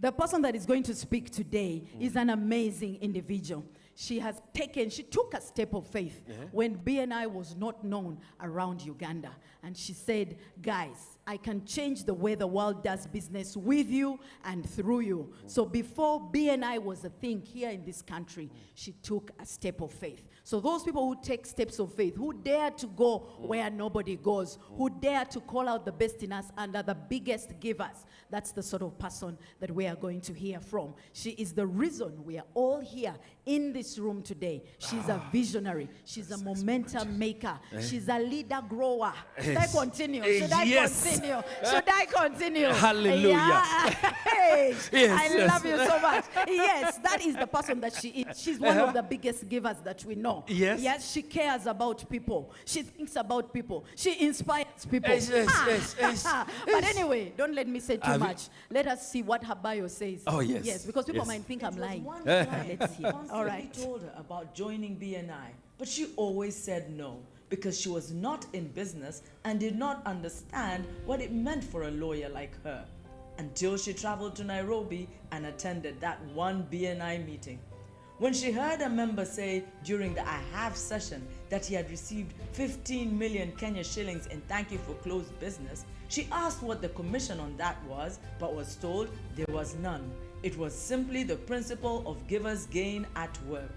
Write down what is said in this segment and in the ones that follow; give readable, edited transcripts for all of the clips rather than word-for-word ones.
The person that is going to speak today is an amazing individual. She took a step of faith when BNI was not known around Uganda. And she said, guys, I can change the way the world does business with you and through you. So before BNI was a thing here in this country, she took a step of faith. So those people who take steps of faith, who dare to go where nobody goes, who dare to call out the best in us and are the biggest givers, that's the sort of person that we are going to hear from. She is the reason we are all here in this room today. She's a visionary. She's a momentum maker. She's a leader grower. Should I continue? Should I continue? Should I continue? Hallelujah. Yeah. Hey, I love you so much. Yes, that is the person that she is. She's one of the biggest givers that we know. Yes. Yes, she cares about people. She thinks about people. She inspires people. Yes. But anyway, don't let me say too much. Let us see what her bio says. Oh, yes. Yes, because people might think I'm lying. One time, Let's hear. All right. he told her about joining BNI, but she always said no because she was not in business and did not understand what it meant for a lawyer like her until she traveled to Nairobi and attended that one BNI meeting. When she heard a member say during the I Have session that he had received 15 million Kenya shillings in thank you for closed business, she asked what the commission on that was, but was told there was none. It was simply the principle of giver's gain at work.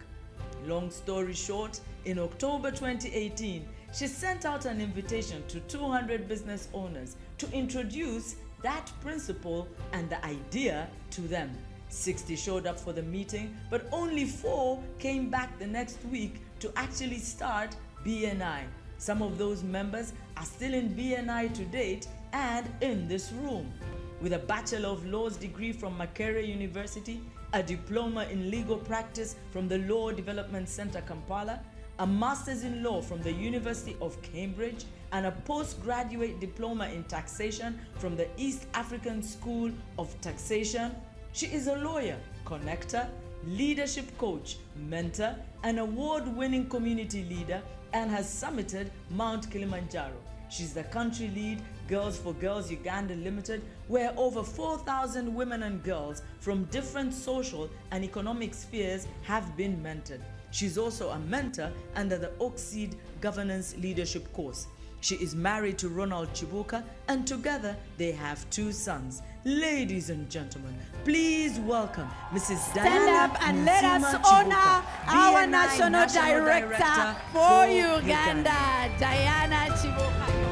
Long story short, in October 2018, she sent out an invitation to 200 business owners to introduce that principle and the idea to them. 60 showed up for the meeting, but only 4 came back the next week to actually start BNI. Some of those members are still in BNI to date and in this room. With a Bachelor of Laws degree from Makerere University, a diploma in legal practice from the Law Development Center Kampala, a master's in law from the University of Cambridge, and a postgraduate diploma in taxation from the East African School of Taxation, she is a lawyer, connector, leadership coach, mentor, and award-winning community leader, and has summited Mount Kilimanjaro. She's the country lead, Girls for Girls Uganda Limited, where over 4,000 women and girls from different social and economic spheres have been mentored. She's also a mentor under the Oakseed Governance Leadership course. She is married to Ronald Kibuuka, and together they have 2 sons. Ladies and gentlemen, please welcome Mrs. Stand up and let us honor our National Director for Uganda, Diana Kibuuka.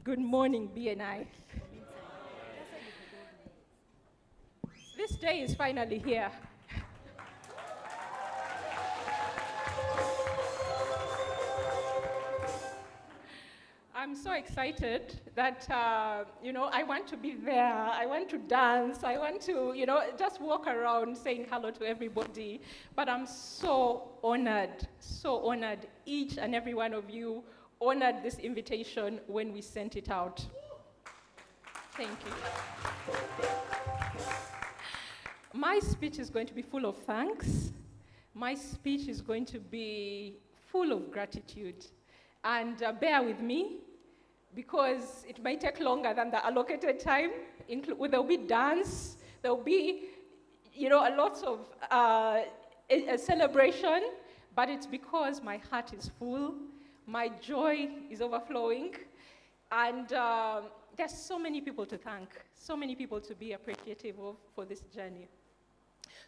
Good morning, BNI. This day is finally here. I'm so excited that, I want to be there. I want to dance. I want to, just walk around saying hello to everybody. But I'm so honored, each and every one of you honored this invitation when we sent it out. Thank you. My speech is going to be full of thanks. My speech is going to be full of gratitude. And bear with me, because it might take longer than the allocated time. There'll be dance, there'll be, a lot of a celebration, but it's because my heart is full. My joy is overflowing, and there's so many people to thank, so many people to be appreciative of for this journey.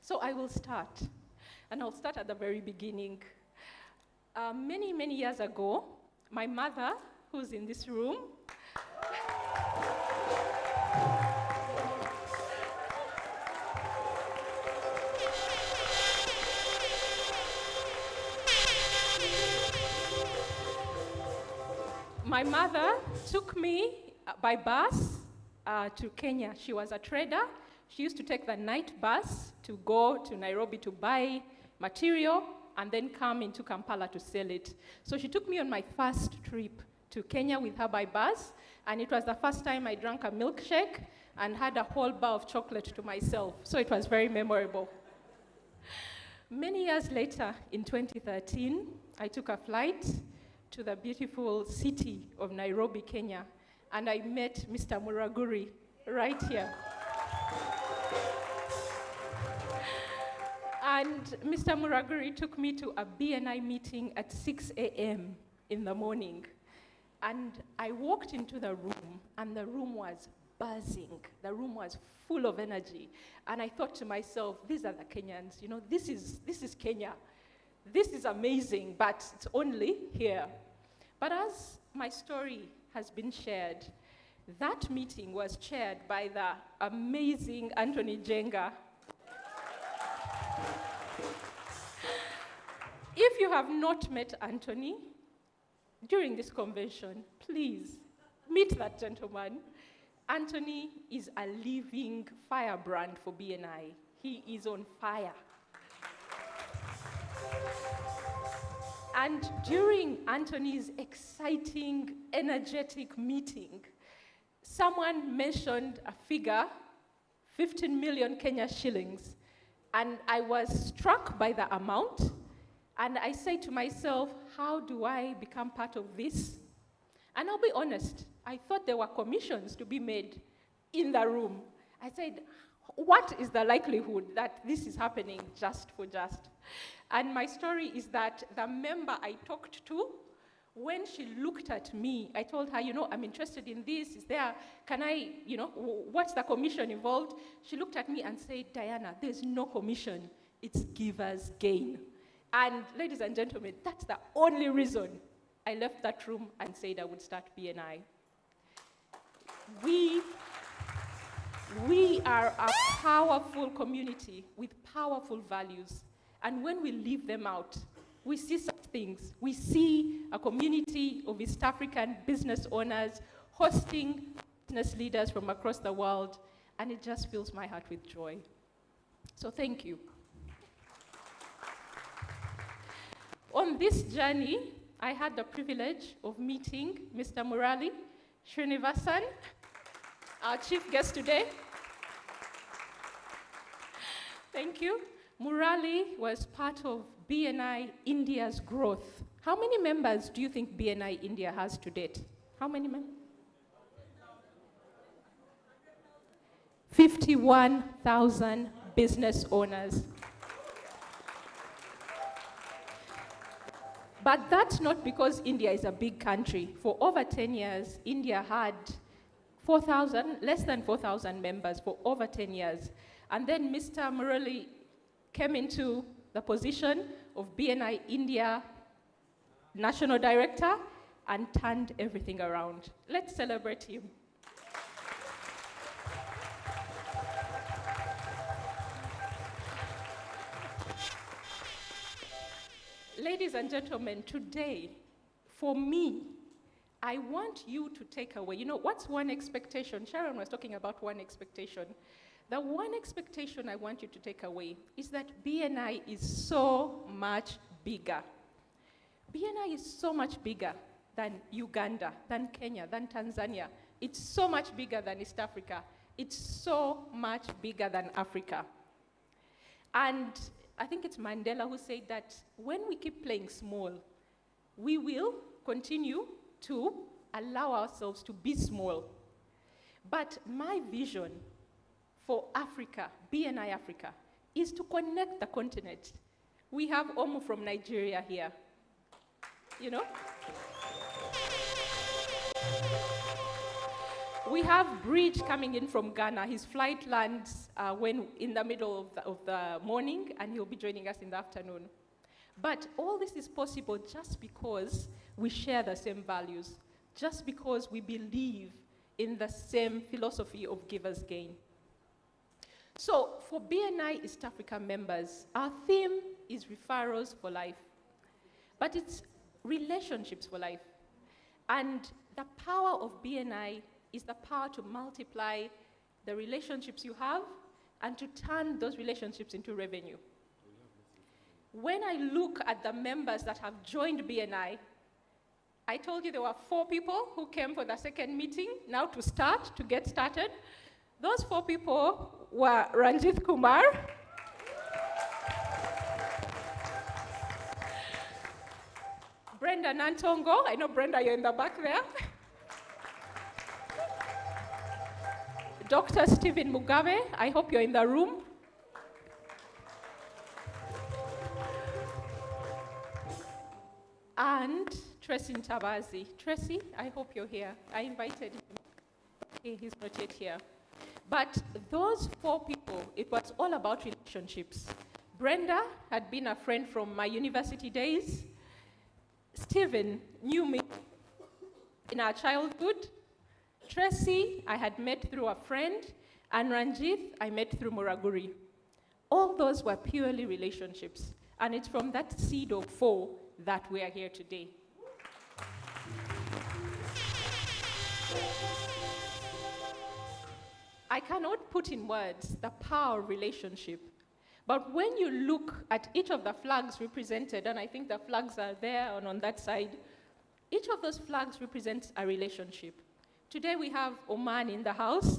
So I will start, and I'll start at the very beginning. Many, many years ago, my mother, who's in this room, my mother took me by bus to Kenya. She was a trader. She used to take the night bus to go to Nairobi to buy material and then come into Kampala to sell it. So she took me on my first trip to Kenya with her by bus, and it was the first time I drank a milkshake and had a whole bar of chocolate to myself. So it was very memorable. Many years later, in 2013, I took a flight to the beautiful city of Nairobi, Kenya, and I met Mr. Muraguri right here. And Mr. Muraguri took me to a BNI meeting at 6 a.m. in the morning. And I walked into the room, and the room was buzzing. The room was full of energy. And I thought to myself, these are the Kenyans. You know, this is Kenya. This is amazing, but it's only here. But as my story has been shared, that meeting was chaired by the amazing Anthony Jenga. If you have not met Anthony during this convention, please meet that gentleman. Anthony is a living firebrand for BNI. He is on fire. And during Anthony's exciting, energetic meeting, someone mentioned a figure, 15 million Kenya shillings. And I was struck by the amount. And I say to myself, how do I become part of this? And I'll be honest, I thought there were commissions to be made in the room. I said, what is the likelihood that this is happening just for just? And my story is that the member I talked to, when she looked at me, I told her, you know, I'm interested in this. Is there, can I, you know, what's the commission involved? She looked at me and said, Diana, there's no commission. It's giver's gain. And ladies and gentlemen, that's the only reason I left that room and said I would start BNI. We are a powerful community with powerful values. And when we leave them out, we see such things. We see a community of East African business owners hosting business leaders from across the world, and it just fills my heart with joy. So thank you. On this journey, I had the privilege of meeting Mr. Murali Srinivasan, our chief guest today. Thank you. Murali was part of BNI India's growth. How many members do you think BNI India has to date? How many members? 51,000 business owners. But that's not because India is a big country. For over 10 years, India had less than 4,000 members for over 10 years. And then Mr. Murali came into the position of BNI India National Director and turned everything around. Let's celebrate him. Ladies and gentlemen, today, for me, I want you to take away, you know, what's one expectation? Sharon was talking about one expectation. The one expectation I want you to take away is that BNI is so much bigger. BNI is so much bigger than Uganda, than Kenya, than Tanzania. It's so much bigger than East Africa. It's so much bigger than Africa. And I think it's Mandela who said that when we keep playing small, we will continue to allow ourselves to be small. But my vision for Africa, BNI Africa, is to connect the continent. We have Omo from Nigeria here, you know? We have Bridge coming in from Ghana. His flight lands when in the middle of the morning, and he'll be joining us in the afternoon. But all this is possible just because we share the same values, just because we believe in the same philosophy of giver's gain. So for BNI East Africa members, our theme is referrals for life, but it's relationships for life. And the power of BNI is the power to multiply the relationships you have and to turn those relationships into revenue. When I look at the members that have joined BNI, I told you there were 4 people who came for the second meeting, now to get started. Those 4 people were Ranjith Kumar, Brenda Nantongo, I know Brenda, you're in the back there. Dr. Stephen Mugabe, I hope you're in the room. And Tracy Ntabazi. Tracy, I hope you're here. I invited him. Okay, he's not yet here. But those 4 people, it was all about relationships. Brenda had been a friend from my university days. Stephen knew me in our childhood. Tracy, I had met through a friend. And Ranjith, I met through Muraguri. All those were purely relationships. And it's from that seed of 4 that we are here today. I cannot put in words the power of relationship. But when you look at each of the flags represented, and I think the flags are there and on that side, each of those flags represents a relationship. Today we have Oman in the house.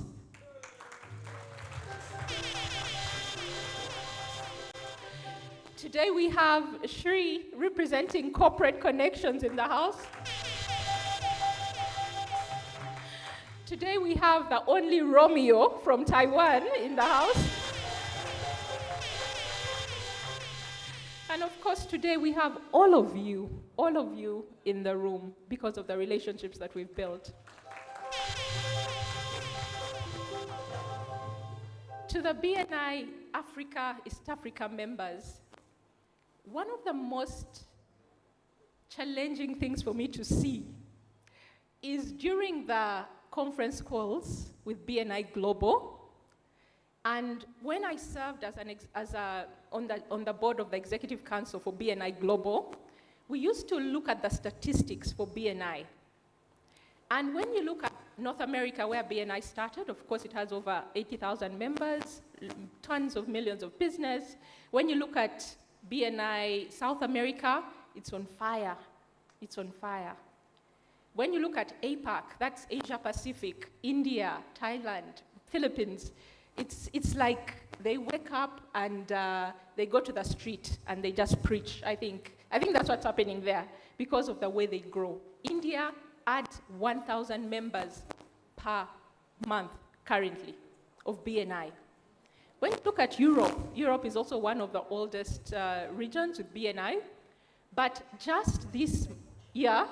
Today we have Shri representing corporate connections in the house. Today we have the only Romeo from Taiwan in the house. And of course, today we have all of you in the room because of the relationships that we've built. To the BNI Africa, East Africa members, one of the most challenging things for me to see is during the conference calls with BNI Global, and when I served on the board of the Executive Council for BNI Global, we used to look at the statistics for BNI. And when you look at North America, where BNI started, of course it has over 80,000 members, tons of millions of business. When you look at BNI South America, it's on fire. It's on fire. When you look at APAC, that's Asia Pacific, India, Thailand, Philippines, it's like they wake up and they go to the street and they just preach. I think that's what's happening there because of the way they grow. India adds 1,000 members per month currently of BNI. When you look at Europe, Europe is also one of the oldest regions with BNI, but just this year,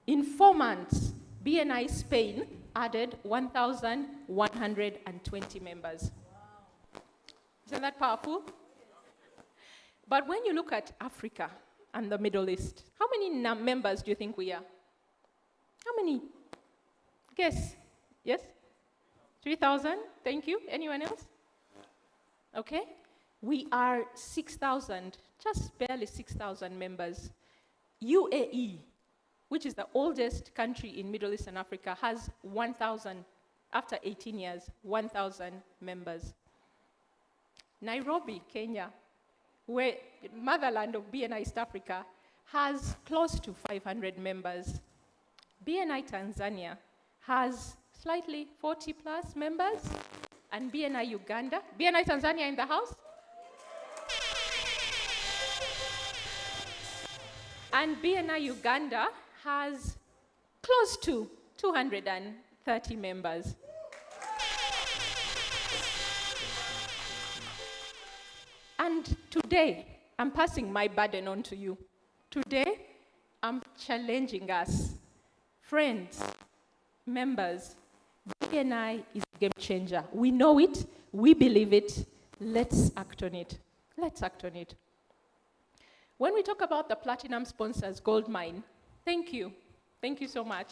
in 4 months, BNI Spain added 1,120 members. Wow. Isn't that powerful? But when you look at Africa and the Middle East, how many members do you think we are? How many? Guess. Yes? 3,000? Thank you. Anyone else? Okay. We are 6,000, just barely 6,000 members. UAE, which is the oldest country in Middle East and Africa, has 1,000, after 18 years, 1,000 members. Nairobi, Kenya, where motherland of BNI East Africa, has close to 500 members. BNI Tanzania has slightly 40 plus members, and BNI Uganda, BNI Tanzania in the house? And BNI Uganda has close to 230 members. And today, I'm passing my burden on to you. Today, I'm challenging us, friends, members. BNI is a game changer. We know it, we believe it, let's act on it. Let's act on it. When we talk about the platinum sponsors, Goldmine, thank you. Thank you so much.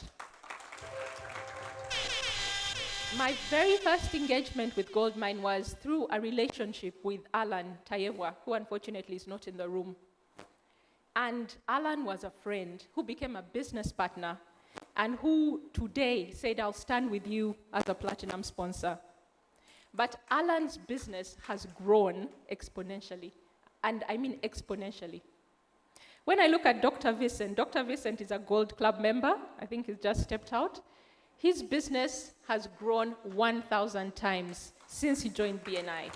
My very first engagement with Goldmine was through a relationship with Alan Tayewa, who unfortunately is not in the room. And Alan was a friend who became a business partner. and who today said, I'll stand with you as a platinum sponsor. But Alan's business has grown exponentially, and I mean exponentially. When I look at Dr. Vincent is a Gold Club member. I think he's just stepped out. His business has grown 1,000 times since he joined BNI.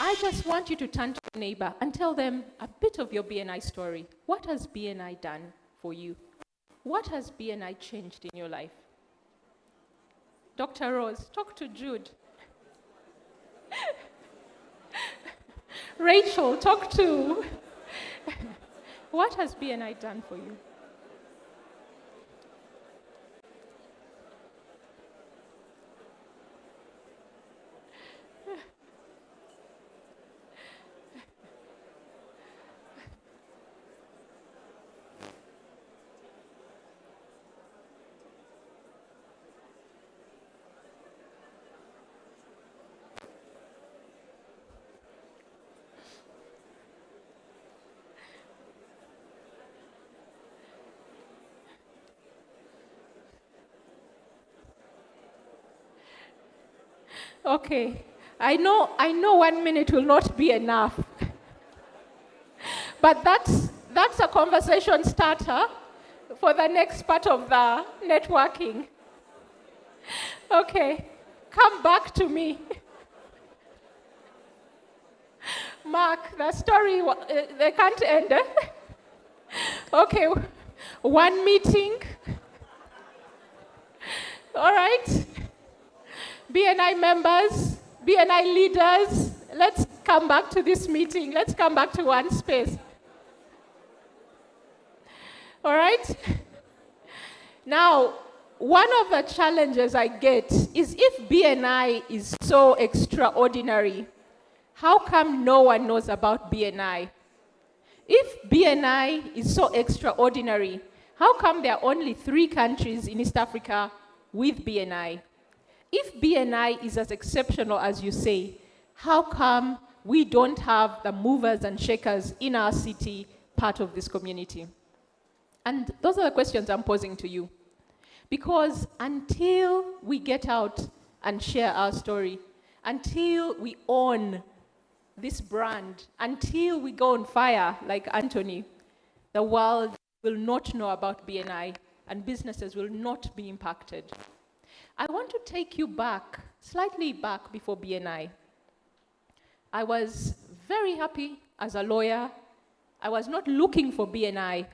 I just want you to turn to your neighbor and tell them a bit of your BNI story. What has BNI done for you? What has BNI changed in your life? Dr. Rose, talk to Jude. Rachel, talk to. What has BNI done for you? Okay, I know 1 minute will not be enough. But that's a conversation starter for the next part of the networking. Okay, come back to me. Mark, the story, they can't end. Okay, one meeting. All right. BNI members, BNI leaders, let's come back to this meeting. Let's come back to one space. All right? Now, one of the challenges I get is if BNI is so extraordinary, how come no one knows about BNI? If BNI is so extraordinary, how come there are only 3 countries in East Africa with BNI? If BNI is as exceptional as you say, how come we don't have the movers and shakers in our city part of this community? And those are the questions I'm posing to you. Because until we get out and share our story, until we own this brand, until we go on fire like Anthony, the world will not know about BNI and businesses will not be impacted. I want to take you back, slightly back before BNI. I was very happy as a lawyer. I was not looking for BNI,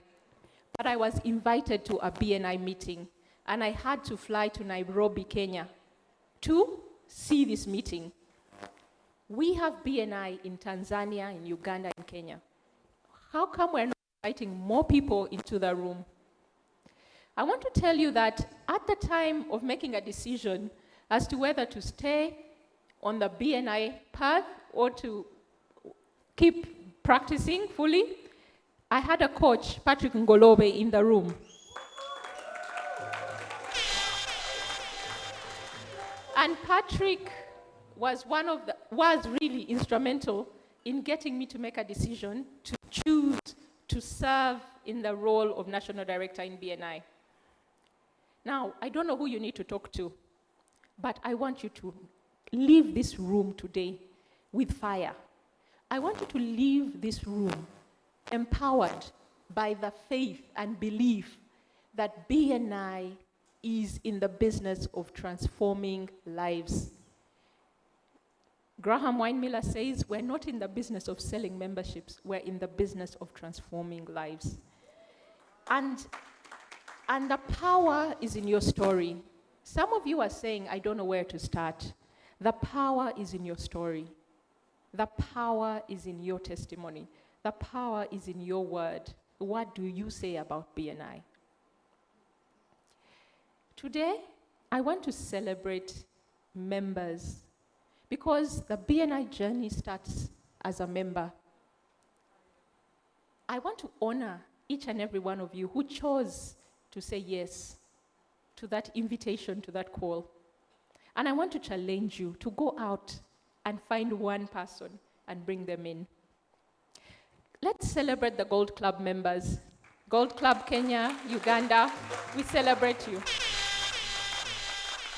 but I was invited to a BNI meeting, and I had to fly to Nairobi, Kenya, to see this meeting. We have BNI in Tanzania, in Uganda, in Kenya. How come we're not inviting more people into the room? I want to tell you that at the time of making a decision as to whether to stay on the BNI path or to keep practicing fully, I had a coach, Patrick Ngolobe, in the room. And Patrick was really instrumental in getting me to make a decision to choose to serve in the role of National Director in BNI. Now, I don't know who you need to talk to, but I want you to leave this room today with fire. I want you to leave this room empowered by the faith and belief that BNI is in the business of transforming lives. Graham Weinmiller says, we're not in the business of selling memberships, we're in the business of transforming lives. And the power is in your story. Some of you are saying, I don't know where to start. The power is in your story. The power is in your testimony. The power is in your word. What do you say about BNI? Today, I want to celebrate members because the BNI journey starts as a member. I want to honor each and every one of you who chose to say yes to that invitation, to that call. And I want to challenge you to go out and find one person and bring them in. Let's celebrate the Gold Club members. Gold Club Kenya, Uganda, we celebrate you.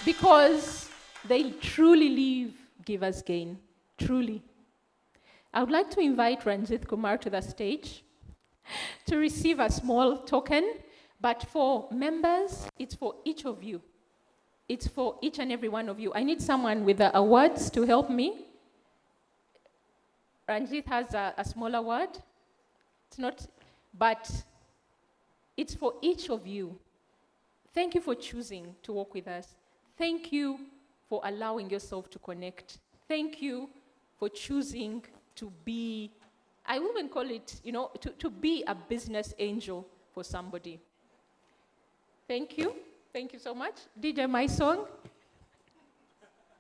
Because they truly live Givers Gain, truly. I would like to invite Ranjit Kumar to the stage to receive a small token, but for members, it's for each of you. It's for each and every one of you. I need someone with the awards to help me. Ranjit has a small award. It's not, but it's for each of you. Thank you for choosing to walk with us. Thank you for allowing yourself to connect. Thank you for choosing to be, I would even call it, to be a business angel for somebody. Thank you. Thank you so much. DJ, my song.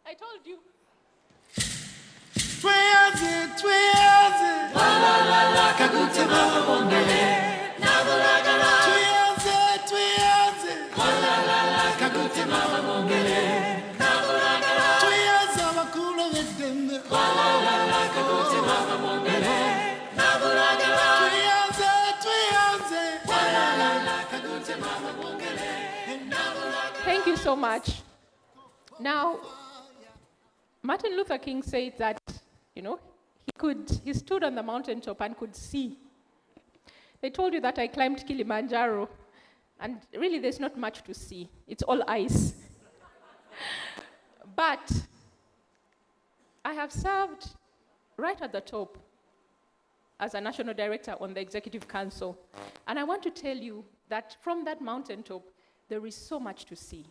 I told you. Thank you so much. Now, Martin Luther King said that, he stood on the mountaintop and could see. They told you that I climbed Kilimanjaro, and really there's not much to see. It's all ice. But I have served right at the top as a national director on the Executive Council. And I want to tell you that from that mountaintop, there is so much to see.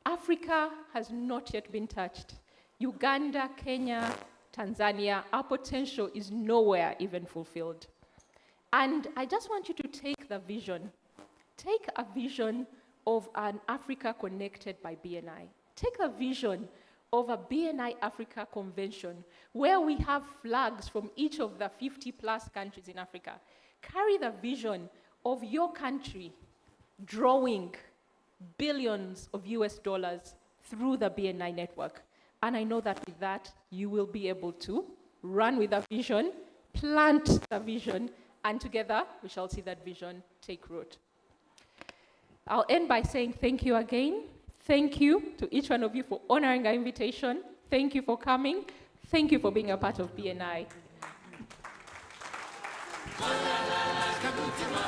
Africa has not yet been touched. Uganda, Kenya, Tanzania, our potential is nowhere even fulfilled. And I just want you to take the vision. Take a vision of an Africa connected by BNI. Take a vision of a BNI Africa convention where we have flags from each of the 50 plus countries in Africa. Carry the vision of your country drawing billions of US dollars through the BNI network. And I know that with that, you will be able to run with a vision, plant the vision, and together we shall see that vision take root. I'll end by saying thank you again. Thank you to each one of you for honoring our invitation. Thank you for coming. Thank you for being a part of BNI.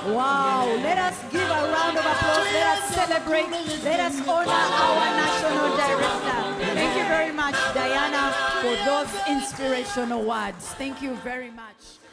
Wow, let us give a round of applause. Let us celebrate. Let us honor our national director. Thank you very much, Diana, for those inspirational words. Thank you very much.